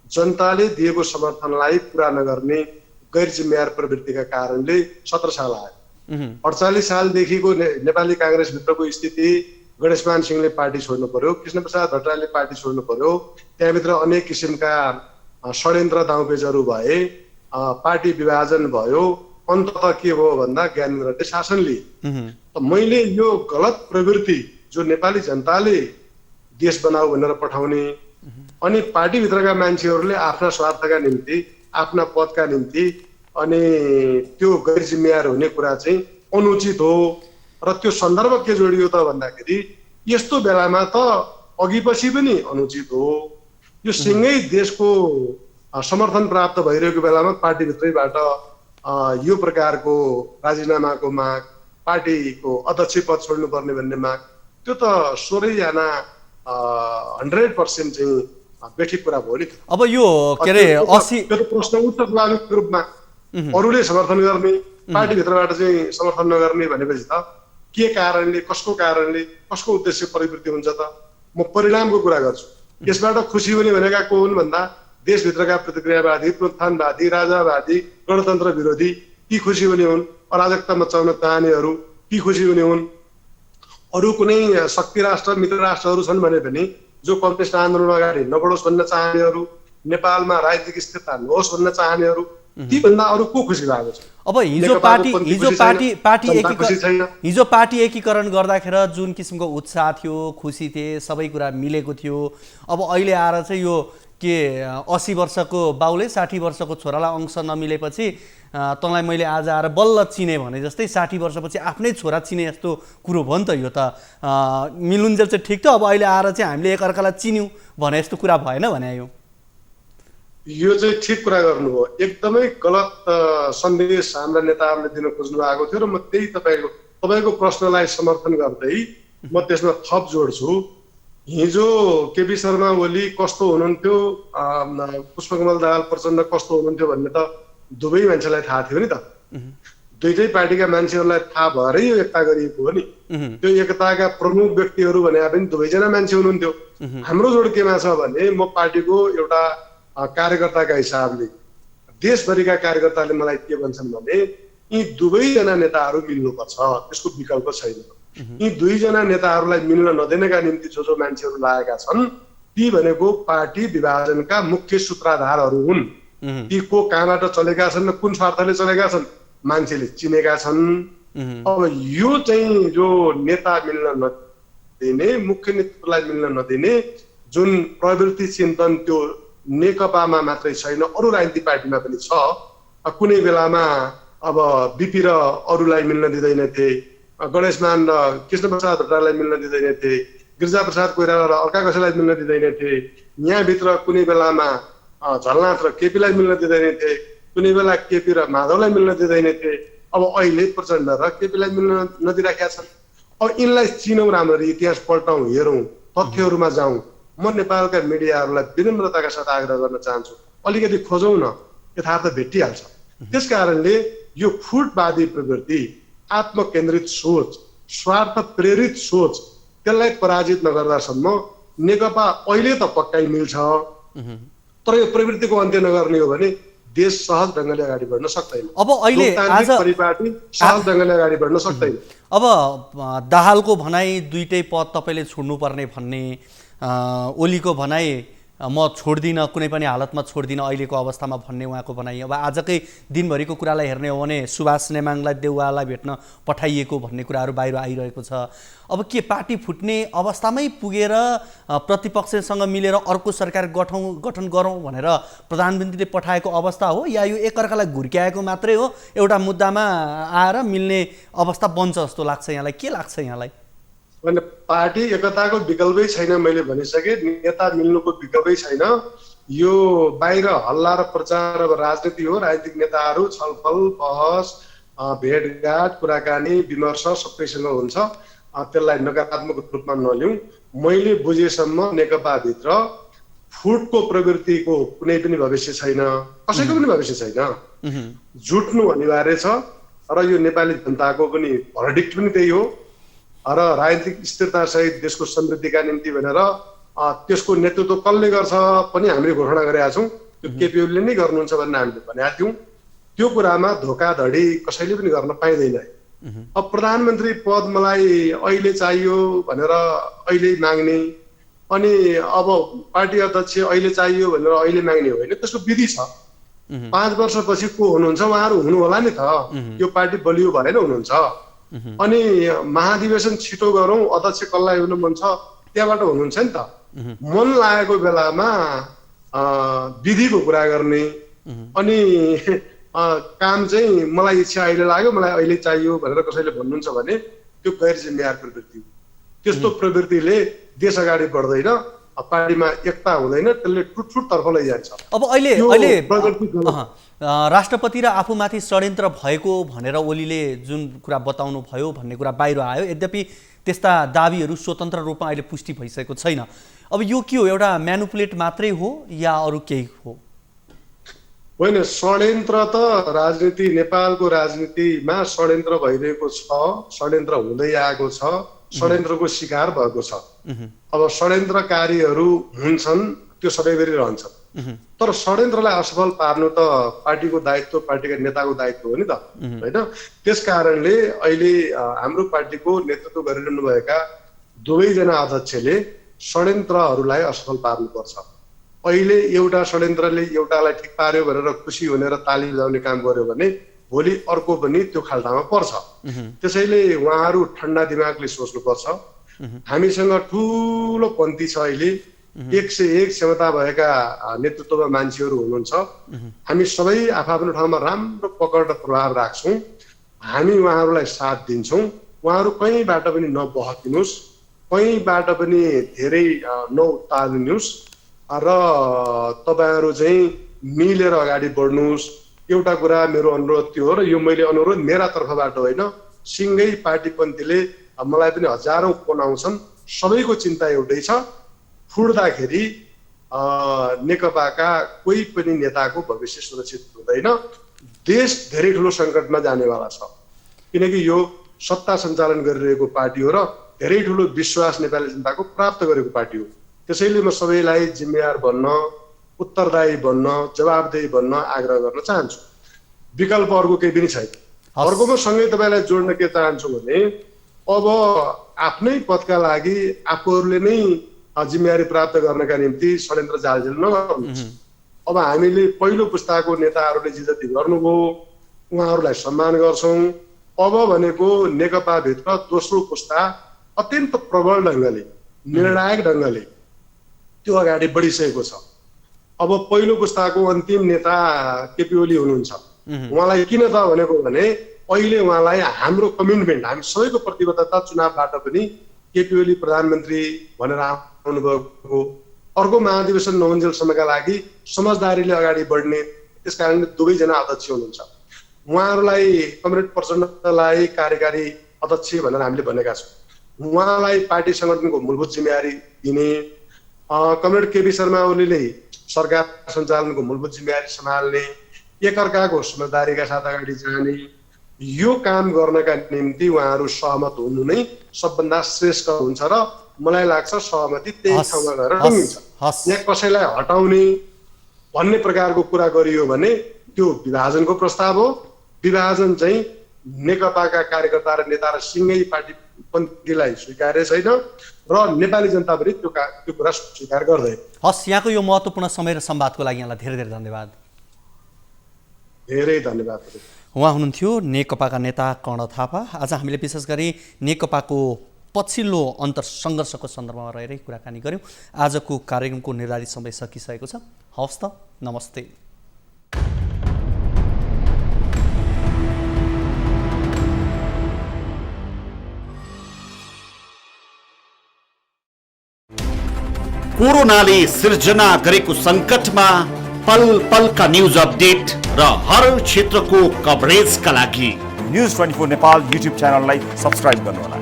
जनताले दिएको समर्थनलाई पुरा नगर्ने गैर जिम्मेवार प्रवृत्तिका कारणले 17 साल आयो। 48 सालदेखिको नेपाली काङ्ग्रेसभित्रको स्थिति, गणेशमान सिंहले पार्टी छोड्नु पर्यो, कृष्णप्रसाद भट्टराईले पार्टी छोड्नु पर्यो, त्यहाँभित्र अनेक किसिमका षड्यन्त्र दाउपेचहरू भए, पार्टी विभाजन भयो, अन्ततः के भयो भन्दा ज्ञानेन्द्रले शासन लिए। मैले यो गलत प्रवृत्ति जो नेपाली जनताले देश बनाऊ भनेर पठाउने अनि पार्टीभित्रका मान्छेहरूले आफ्ना स्वार्थका निम्ति, आफ्ना पदका निम्ति अनि त्यो गैर जिम्मेवार हुने कुरा चाहिँ अनुचित हो। र त्यो सन्दर्भ के जोडियो त भन्दाखेरि यस्तो बेलामा त अघि पछि पनि अनुचित हो। यो सँगै देशको समर्थन प्राप्त भइरहेको बेलामा पार्टीभित्रैबाट यो प्रकारको राजीनामाको माग, पार्टीको अध्यक्ष पद छोड्नु पर्ने भन्ने माग, त्यो त 16 जना 100% चाहिँ बेठिक कुरा भयो नि। अब यो के अरे 80 प्रश्न उत्तर जवाबको रूपमा अरूले समर्थन गर्ने, पार्टीभित्रबाट चाहिँ समर्थन नगर्ने भनेपछि त के कारणले, कसको कारणले, कसको उद्देश्य परिवृत्ति हुन्छ त? म परिणामको कुरा गर्छु। यसबाट खुसी हुने भनेका को हुन् भन्दा देशभित्रका प्रतिक्रियावादी, प्रोत्थानवादी, राजावादी, गणतन्त्र विरोधी ती खुसी हुने हुन्। अराजकता मचाउन चाहनेहरू ती खुसी हुने हुन्। अरू कुनै शक्ति राष्ट्र, मित्र राष्ट्रहरू छन् भने पनि जो कम्युनिस्ट आन्दोलन अगाडि नबढोस् भन्न चाहनेहरू, नेपालमा राजनीतिक स्थिरता नहोस् भन्न चाहनेहरू, ती भन्दा अरू को खुसी भएको छ? अब हिजो पार्टी एकीकरण गर्दाखेरि जुन किसिमको उत्साह थियो, खुसी थिए, सबै कुरा मिलेको थियो। अब अहिले आएर चाहिँ यो के 80 वर्षको बाउले 60 वर्षको छोरालाई अंश नमिलेपछि तँलाई मैले आज आएर बल्ल चिने भने जस्तै 60 वर्षपछि आफ्नै छोरा चिने जस्तो कुरो भयो नि त। यो त मिलुन्जेल चाहिँ ठिक त, अब अहिले आएर चाहिँ हामीले एकअर्कालाई चिन्यौँ भने जस्तो कुरा भएन भने यो चाहिँ ठिक कुरा गर्नुभयो। एकदमै गलत सन्देश हाम्रा नेताहरूले दिन खोज्नु भएको थियो र म त्यही तपाईँको प्रश्नलाई समर्थन गर्दै म त्यसमा थप जोड्छु। हिजो केपी शर्मा ओली कस्तो हुनुहुन्थ्यो, पुष्पकमल दाहाल प्रचण्ड कस्तो हुनुहुन्थ्यो भन्ने त दुवै मान्छेलाई थाहा थियो नि त। दुईटै पार्टीका मान्छेहरूलाई थाहा भएरै यो एकता गरिएको हो नि। त्यो एकताका प्रमुख व्यक्तिहरू भने पनि दुवैजना मान्छे हुनुहुन्थ्यो। हाम्रो जोड केमा छ भने म पार्टीको एउटा कार्यकर्ताका हिसाबले, देशभरिका कार्यकर्ताले मलाई के भन्छन् भने यी दुवैजना नेताहरू मिल्नुपर्छ, त्यसको विकल्प छैन। यी दुईजना नेताहरूलाई मिल्न नदिनका निम्ति जो मान्छेहरू लागेका छन् ती भनेको पार्टी विभाजनका मुख्य सूत्रधारहरू हुन्। ती को कहाँबाट चलेका छन् र कुन स्वार्थले चलेका छन् मान्छेले चिनेका छन्। अब यो चाहिँ जो नेता मिल्न नदिने, मुख्य नेतृत्वलाई मिल्न नदिने जुन प्रवृत्ति चिन्तन त्यो नेकपामा मात्रै छैन, अरू राजनीतिक पार्टीमा पनि छ। कुनै बेलामा अब बिपी र अरूलाई मिल्न दिँदैनथे, गणेशमान र कृष्णप्रसाद भट्टराईलाई मिल्न दिँदैनथे, गिरिजाप्रसाद कोइराला र अर्का कसैलाई मिल्न दिँदैनथे। यहाँभित्र कुनै बेलामा झलनाथ र केपीलाई मिल्न दिँदैनथे, कुनै बेला केपी र माधवलाई मिल्न दिँदैनथे। अब अहिले प्रचण्ड र केपीलाई मिल्न नदिराखेका छन्। अब यिनलाई चिनौँ राम्ररी, इतिहास पल्टाउँ, हेरौँ, तथ्यहरूमा जाउँ। म नेपालका मिडियाहरूलाई विनम्रताका साथ आग्रह गर्न चाहन्छु, अलिकति खोजौँ न, यथार्थ भेटिहाल्छ। त्यस कारणले यो फुटवादी प्रवृत्ति, आत्मकेन्द्रित सोच, स्वार्थ प्रेरित सोच, त्यसलाई पराजित नगर्दासम्म नेकपा अहिले त पक्कै मिल्छ। तर यो प्रवृत्तिको अन्त्य नगर्ने हो भने देश सहज ढङ्गले अगाडि बढ्न सक्दैन। अब अहिले आज परिपाटी सहज ढङ्गले अगाडि बढ्न सक्दैन। अब दाहालको भनाइ दुईटै पद तपाईँले छोड्नुपर्ने भन्ने, ओलीको भनाइ म छोड्दिनँ, कुनै पनि हालतमा छोड्दिनँ अहिलेको अवस्थामा भन्ने उहाँको भनाइ। अब आजकै दिनभरिको कुरालाई हेर्ने हो भने सुभाष नेमाङलाई देउवालाई भेट्न पठाइएको भन्ने कुराहरू बाहिर आइरहेको छ। अब के पार्टी फुट्ने अवस्थामै पुगेर प्रतिपक्षसँग मिलेर अर्को सरकार गठन गरौँ भनेर प्रधानमन्त्रीले पठाएको अवस्था हो, या यो एकअर्कालाई घुर्क्याएको मात्रै हो, एउटा मुद्दामा आएर मिल्ने अवस्था बन्छ जस्तो लाग्छ यहाँलाई? के लाग्छ यहाँलाई? होइन, पार्टी एकताको विकल्पै छैन। मैले भनिसकेँ, नेता मिल्नुको विकल्पै छैन। यो बाहिर हल्ला र प्रचार अब राजनीति हो। राजनीतिक नेताहरू छलफल, बहस, भेटघाट, कुराकानी, विमर्श सबैसँग हुन्छ। त्यसलाई नकारात्मक रूपमा नलिउँ। मैले बुझेसम्म नेकपाभित्र फुटको प्रवृत्तिको कुनै पनि भविष्य छैन, कसैको पनि भविष्य छैन। जुट्नु अनिवार्य छ र यो नेपाली जनताको पनि भर्डिक्ट पनि त्यही हो। र राजनीतिक स्थिरतासहित देशको समृद्धिका निम्ति भनेर त्यसको नेतृत्व कसले गर्छ पनि हामीले घोषणा गरेका छौँ। त्यो केपी ओलीले नै गर्नुहुन्छ भनेर हामीले भनेका थियौँ। त्यो कुरामा धोकाधडी कसैले पनि गर्न पाइँदैन। अब प्रधानमन्त्री पद मलाई अहिले चाहियो भनेर अहिले माग्ने, अनि अब पार्टी अध्यक्ष अहिले चाहियो भनेर अहिले माग्ने होइन, त्यसको विधि छ। 5 वर्षपछि को हुनुहुन्छ उहाँहरू हुनु होला नि त। यो पार्टी बलियो भएर हुनुहुन्छ। अनि महाधिवेशन छिटो गरौँ, अध्यक्ष कसलाई हुनु मन छ त्यहाँबाट हुनुहुन्छ नि त। मन लागेको बेलामा विधिको कुरा गर्ने, अनि काम चाहिँ मलाई इच्छा अहिले लाग्यो, मलाई अहिले चाहियो भनेर कसैले भन्नुहुन्छ भने त्यो गैर जिम्मेवार प्रवृत्ति हो। त्यस्तो प्रवृत्तिले देश अगाडि बढ्दैन, पार्टीमा एकता हुँदैन, त्यसले टुटफुटतर्फ लैजान्छ। अब अहिले राष्ट्रपति र आफूमाथि षड्यन्त्र भएको भनेर ओलीले जुन कुरा बताउनु भयो भन्ने कुरा बाहिर आयो। यद्यपि त्यस्ता दाबीहरू स्वतन्त्र रूपमा अहिले पुष्टि भइसकेको छैन। अब यो के हो, एउटा म्यानुपुलेट मात्रै हो या अरू केही हो? होइन, षड्यन्त्र त राजनीति, नेपालको राजनीतिमा षड्यन्त्र भइरहेको छ, षड्यन्त्र हुँदै आएको छ, षड्यन्त्रको शिकार भएको छ। अब षड्यन्त्रकारीहरू हुन्छन्, त्यो सधैँभरि रहन्छन्। तर षड्यन्त्रलाई असफल पार्नु त पार्टीको दायित्व, पार्टीका नेताको दायित्व हो नि त, होइन? त्यस कारणले अहिले हाम्रो पार्टीको नेतृत्व गरिरहनु भएका दुवैजना अध्यक्षले षड्यन्त्रहरूलाई असफल पार्नुपर्छ। अहिले एउटा षड्यन्त्रले एउटालाई ठिक पार्यो भनेर खुसी हुने र ताली बजाउने काम गर्यो भने भोलि अर्को पनि त्यो खाल्टामा पर्छ। त्यसैले उहाँहरू ठन्डा दिमागले सोच्नुपर्छ। हामीसँग ठुलो पन्थी छ अहिले, 101 क्षमता भएका नेतृत्वमा मान्छेहरू हुनुहुन्छ। हामी सबै आफ्नो ठाउँमा राम्रो पकड र प्रभाव राख्छौँ। हामी उहाँहरूलाई साथ दिन्छौँ। उहाँहरू कहीँबाट पनि नबहकिनुहोस्, कहीँबाट पनि धेरै नउत्तालिनुहोस् र तपाईँहरू चाहिँ मिलेर अगाडि बढ्नुहोस्। एउटा कुरा मेरो अनुरोध त्यो हो, र यो मैले अनुरोध मेरा तर्फबाट होइन, सिङ्गै पार्टीपन्थीले मलाई पनि हजारौँ फोन आउँछन्। सबैको चिन्ता एउटै छ, फुट्दाखेरि नेकपाका कोही पनि नेताको भविष्य सुरक्षित हुँदैन। देश धेरै ठुलो सङ्कटमा जानेवाला छ, किनकि यो सत्ता सञ्चालन गरिरहेको पार्टी हो र धेरै ठुलो विश्वास नेपाली जनताको प्राप्त गरेको पार्टी हो। त्यसैले म सबैलाई जिम्मेवार बन्न, उत्तरदायी बन्न, जवाबदेही बन्न आग्रह गर्न चाहन्छु। विकल्प अर्को केही पनि छैन। अर्कोमा सँगै तपाईँलाई जोड्न के चाहन्छु भने अब आफ्नै पदका लागि आफूहरूले नै जिम्मेवारी प्राप्त गर्नका निम्ति षड्यन्त्र जालझेल नगर्नुहोस्। अब हामीले पहिलो पुस्ताको नेताहरूले जे जति गर्नुभयो उहाँहरूलाई सम्मान गर्छौँ। अब भनेको नेकपाभित्र दोस्रो पुस्ता अत्यन्त प्रबल ढङ्गले, निर्णायक ढङ्गले त्यो अगाडि बढिसकेको छ। अब पहिलो पुस्ताको अन्तिम नेता केपी ओली हुनुहुन्छ। उहाँलाई किन त भनेको भने अहिले उहाँलाई हाम्रो कमिटमेन्ट, हामी सबैको प्रतिबद्धता चुनावबाट पनि केपी ओली प्रधानमन्त्री भनेर आउनुभएको, अर्को महाधिवेशन नहुन्जेलसम्मका लागि समझदारीले अगाडि बढ्ने, त्यस कारणले दुवैजना अध्यक्ष हुनुहुन्छ। उहाँहरूलाई कमरेड प्रचण्डलाई कार्यकारी अध्यक्ष भनेर हामीले भनेका छौँ। उहाँलाई पार्टी सङ्गठनको मूलभूत जिम्मेवारी दिने, कमरेड केपी शर्मा ओलीले सरकार सञ्चालनको मूलभूत जिम्मेवारी सम्हाल्ने, एकअर्काको समझदारीका साथ अगाडि जाने, यो काम गर्नका निम्ति उहाँहरू सहमत हुनु नै सबभन्दा श्रेष्ठ हुन्छ र मलाई लाग्छ सहमति त्यही ठाउँमा गएर टुङ्गिन्छ। यहाँ कसैलाई हटाउने भन्ने प्रकारको कुरा गरियो भने त्यो विभाजनको प्रस्ताव हो। विभाजन चाहिँ नेकपाका कार्यकर्ता र नेता र सिङ्गै पार्टी पन्थीलाई स्वीकार्य छैन र नेपाली जनता पनि त्यो कुरा स्वीकार गर्दैन। हस्, यहाँको यो महत्त्वपूर्ण समय र संवादको लागि यहाँलाई धेरै धेरै धन्यवाद। धेरै धन्यवाद। उहाँ हुनुहुन्थ्यो नेकपाका नेता कर्ण थापा। आज हामीले विशेष गरी नेकपाको पछिल्लो अन्तरसङ्घर्षको सन्दर्भमा रहेर कुराकानी गऱ्यौँ। आजको कार्यक्रमको निर्धारित समय सकिसकेको छ। हवस् त, नमस्ते। कोरोनाले सिर्जना गरेको सङ्कटमा पल पलका न्युज अपडेट र हर क्षेत्रको कभरेजका लागि न्युज 24 नेपाल युट्युब च्यानललाई सब्स्क्राइब गर्नुहोला।